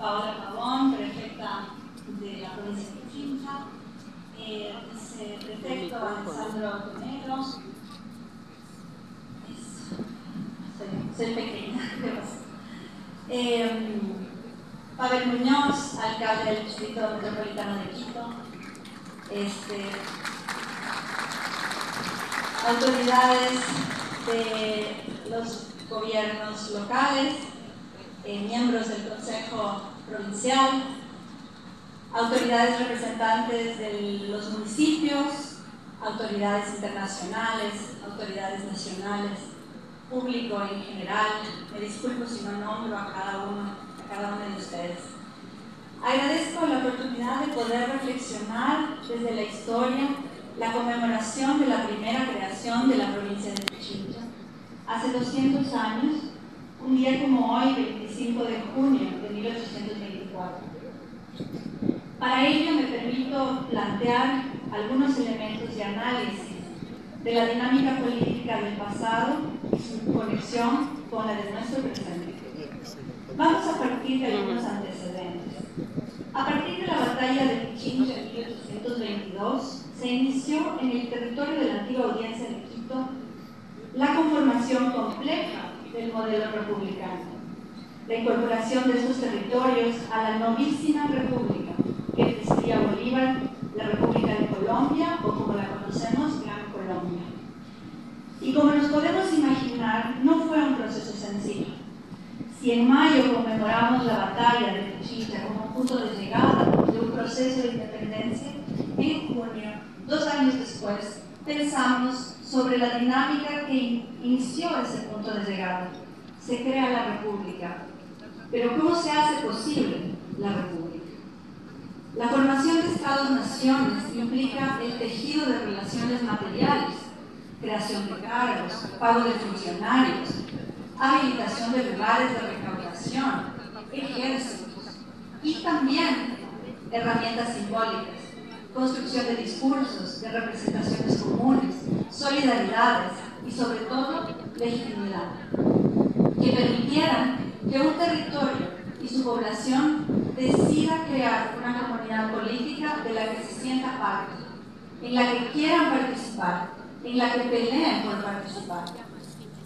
Paola Pavón, prefecta de la provincia de Pichincha, prefecto Alessandro Tonegro, soy pequeña, Pavel Muñoz, alcalde del Distrito Metropolitano de Quito, autoridades de los gobiernos locales, miembros del Consejo Provincial, autoridades representantes de los municipios, autoridades internacionales, autoridades nacionales, público en general. Me disculpo si no nombro a cada uno de ustedes. Agradezco la oportunidad de poder reflexionar desde la historia la conmemoración de la primera creación de la provincia de Pichincha. Hace 200 años, un día como hoy, 25 de junio de 1824. Para ello me permito plantear algunos elementos de análisis de la dinámica política del pasado y su conexión con la de nuestro presente. Vamos a partir de algunos antecedentes. A partir de la batalla de Pichincha en 1822, se inició en el territorio de la antigua audiencia de Quito la conformación compleja del modelo republicano, la incorporación de estos territorios a la novísima república que presidía Bolívar, la República de Colombia, o como la conocemos, Gran Colombia. Y como nos podemos imaginar, no fue un proceso sencillo. Si en mayo conmemoramos la batalla de Pichincha como un punto de llegada de un proceso de independencia, en junio, 2 años después, pensamos sobre la dinámica que inició ese punto de llegada. Se crea la República. Pero ¿cómo se hace posible la República? La formación de Estados-naciones implica el tejido de relaciones materiales, creación de cargos, pago de funcionarios, habilitación de lugares de recaudación, ejércitos y también herramientas simbólicas, construcción de discursos, de representaciones comunes, solidaridades y sobre todo legitimidad, que permitieran que un territorio y su población decida crear una comunidad política de la que se sienta parte, en la que quieran participar, en la que peleen por participar.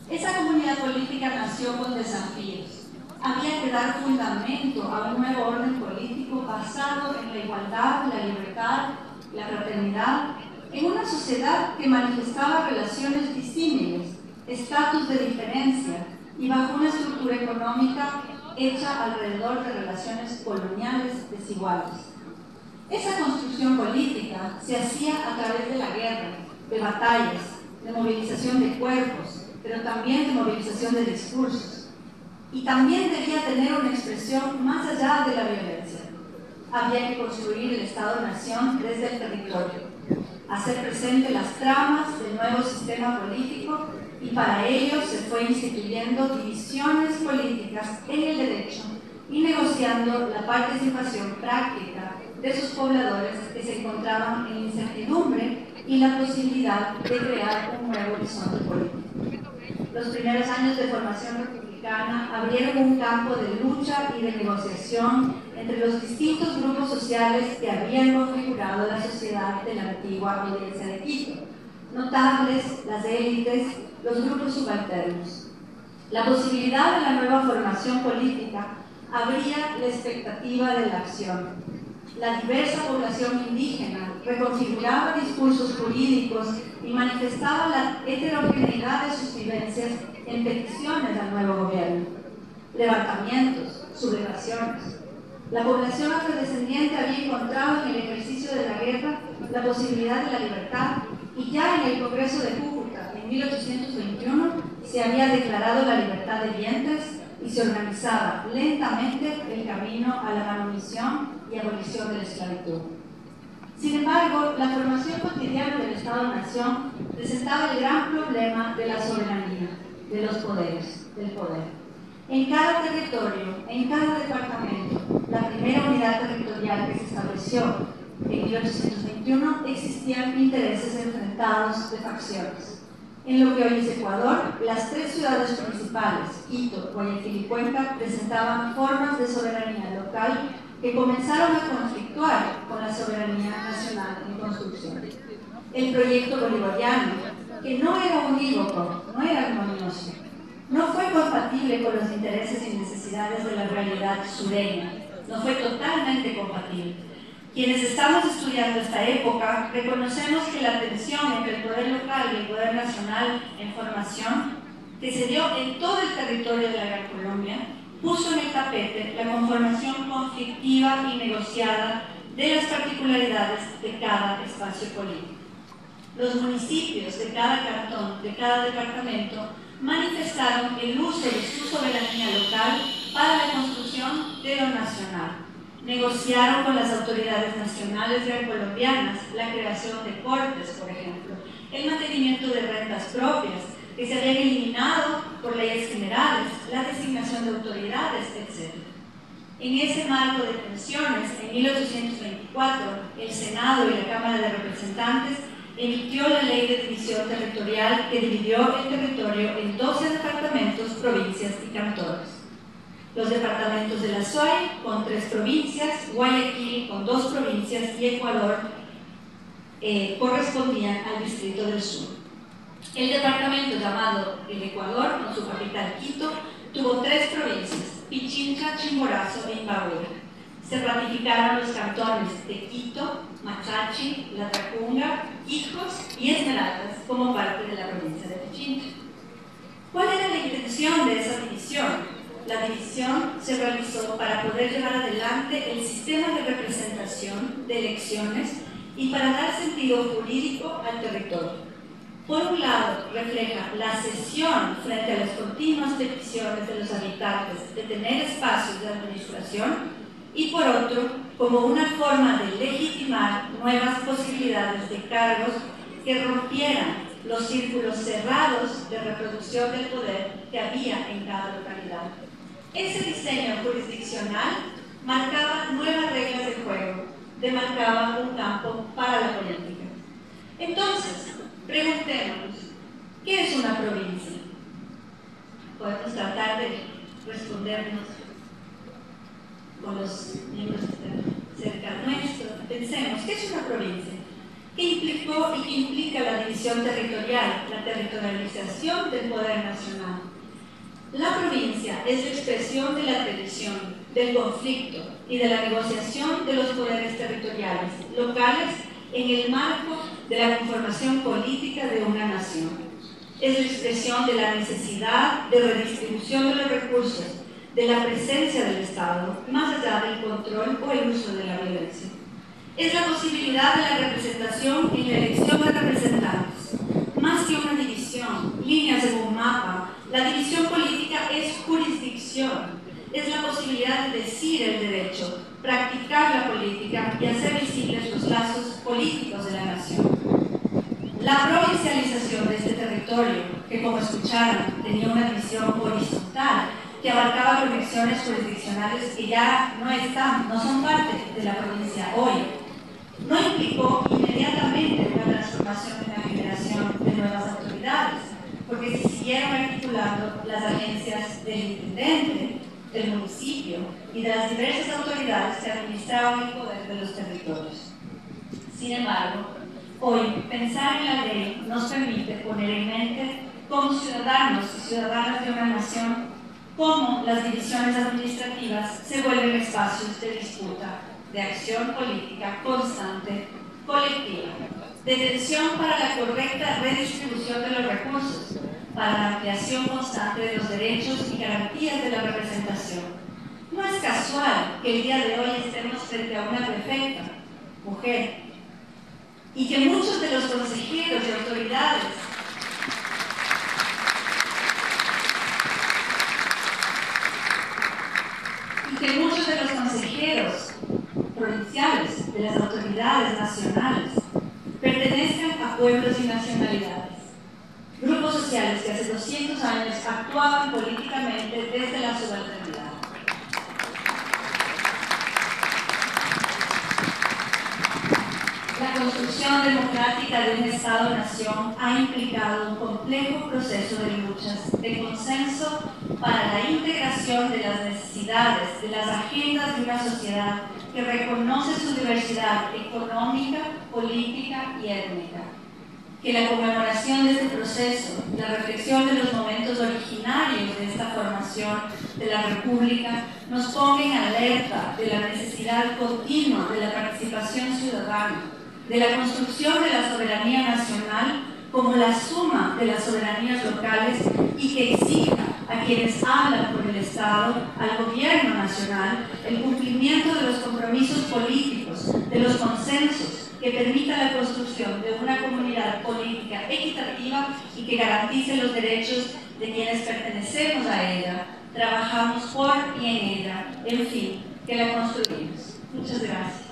Esa comunidad política nació con desafíos. Había que dar fundamento a un nuevo orden político basado en la igualdad, la libertad, la fraternidad, en una sociedad que manifestaba relaciones disímiles, estatus de diferencia y bajo una estructura económica hecha alrededor de relaciones coloniales desiguales. Esa construcción política se hacía a través de la guerra, de batallas, de movilización de cuerpos, pero también de movilización de discursos. Y también debía tener una expresión más allá de la violencia. Había que construir el Estado-Nación desde el territorio, hacer presente las tramas del nuevo sistema político, y para ello se fue instituyendo divisiones políticas en el derecho y negociando la participación práctica de sus pobladores que se encontraban en incertidumbre y la posibilidad de crear un nuevo horizonte político. Los primeros años de formación republicana abrieron un campo de lucha y de negociación entre los distintos grupos sociales que habían configurado la sociedad de la antigua audiencia de Quito, notables, las élites, los grupos subalternos. La posibilidad de la nueva formación política abría la expectativa de la acción. La diversa población indígena reconfiguraba discursos jurídicos y manifestaba la heterogeneidad de sus vivencias en peticiones al nuevo gobierno, levantamientos, sublevaciones. La población afrodescendiente había encontrado en el ejercicio de la guerra la posibilidad de la libertad, y ya en el Congreso de Cúcuta, en 1821, se había declarado la libertad de vientres y se organizaba lentamente el camino a la manumisión y abolición de la esclavitud. Sin embargo, la formación cotidiana del Estado-Nación presentaba el gran problema de la soberanía, de los poderes, del poder. En cada territorio, en cada departamento, la primera unidad territorial que se estableció en 1821, existían intereses enfrentados de facciones. En lo que hoy es Ecuador, las tres ciudades principales, Quito, Guayaquil y Cuenca, presentaban formas de soberanía local que comenzaron a conflictuar con la soberanía nacional en construcción. El proyecto bolivariano, que no era unívoco, no era armonioso, no fue compatible con los intereses y necesidades de la realidad sureña, no fue totalmente compatible. Quienes estamos estudiando esta época reconocemos que la tensión entre el poder local y el poder nacional en formación, que se dio en todo el territorio de la Gran Colombia, puso en el tapete la conformación conflictiva y negociada de las particularidades de cada espacio político. Los municipios de cada cantón, de cada departamento, manifestaron el uso de su soberanía local para la construcción de lo nacional. Negociaron con las autoridades nacionales colombianas la creación de cortes, por ejemplo, el mantenimiento de rentas propias, que se habían eliminado por leyes generales, la designación de autoridades, etc. En ese marco de tensiones, en 1824, el Senado y la Cámara de Representantes emitió la Ley de División Territorial que dividió el territorio en 12 departamentos, provincias y cantones. Los departamentos de la SOAI con 3 provincias, Guayaquil con 2 provincias y Ecuador correspondían al Distrito del Sur. El departamento llamado el Ecuador, con su capital Quito, tuvo 3 provincias, Pichincha, Chimborazo e Imbabura. Se ratificaron los cantones de Quito, Machachi, Latacunga, Iquitos y Esmeraldas como parte de la provincia de Pichincha. ¿Cuál era la intención de esa división? La división se realizó para poder llevar adelante el sistema de representación de elecciones y para dar sentido jurídico al territorio. Por un lado, refleja la cesión frente a las continuas peticiones de los habitantes de tener espacios de administración y por otro, como una forma de legitimar nuevas posibilidades de cargos que rompieran los círculos cerrados de reproducción del poder que había en cada localidad. Ese diseño jurisdiccional marcaba nuevas reglas de juego, demarcaba un campo para la política. Entonces, preguntémonos, ¿qué es una provincia? Podemos tratar de respondernos con los miembros que están cerca nuestro. Pensemos, ¿qué es una provincia? ¿Qué implicó y qué implica la división territorial, la territorialización del poder nacional? La provincia es la expresión de la tensión, del conflicto y de la negociación de los poderes territoriales locales en el marco de la conformación política de una nación. Es la expresión de la necesidad de redistribución de los recursos, de la presencia del Estado, más allá del control o el uso de la violencia. Es la posibilidad de la representación en la elección de representantes. Más que una división, líneas en un mapa, la división política es jurisdicción. Es la posibilidad de decir el derecho, practicar la política y hacer visibles los lazos políticos de la nación. La provincialización de este territorio, que como escucharon, tenía una división horizontal, que abarcaba conexiones jurisdiccionales que ya no son parte de la provincia hoy, no implicó inmediatamente una transformación en la generación de nuevas autoridades, porque se siguieron articulando las agencias del intendente, del municipio y de las diversas autoridades que administraban el poder de los territorios. Sin embargo, hoy pensar en la ley nos permite poner en mente como ciudadanos y ciudadanas de una nación cómo las divisiones administrativas se vuelven espacios de disputa, de acción política constante, colectiva, de tensión para la correcta redistribución de los recursos, para la ampliación constante de los derechos y garantías de la representación. No es casual que el día de hoy estemos frente a una prefecta, mujer, y que muchos de los consejeros y autoridades provinciales, de las autoridades nacionales, pertenezcan a pueblos y nacionalidades. Grupos sociales que hace 200 años actuaban políticamente desde la subalternidad. La construcción democrática de un Estado-nación ha implicado un complejo proceso de luchas, de consenso para la integración de las necesidades, de las agendas de una sociedad que reconoce su diversidad económica, política y étnica. Que la conmemoración de este proceso, la reflexión de los momentos originarios de esta formación de la República, nos ponga en alerta de la necesidad continua de la participación ciudadana, de la construcción de la soberanía nacional como la suma de las soberanías locales y que exija a quienes hablan por el Estado, al gobierno nacional, el cumplimiento de los compromisos políticos, de los consensos, que permita la construcción de una comunidad política equitativa y que garantice los derechos de quienes pertenecemos a ella, trabajamos por y en ella, en fin, que la construimos. Muchas gracias.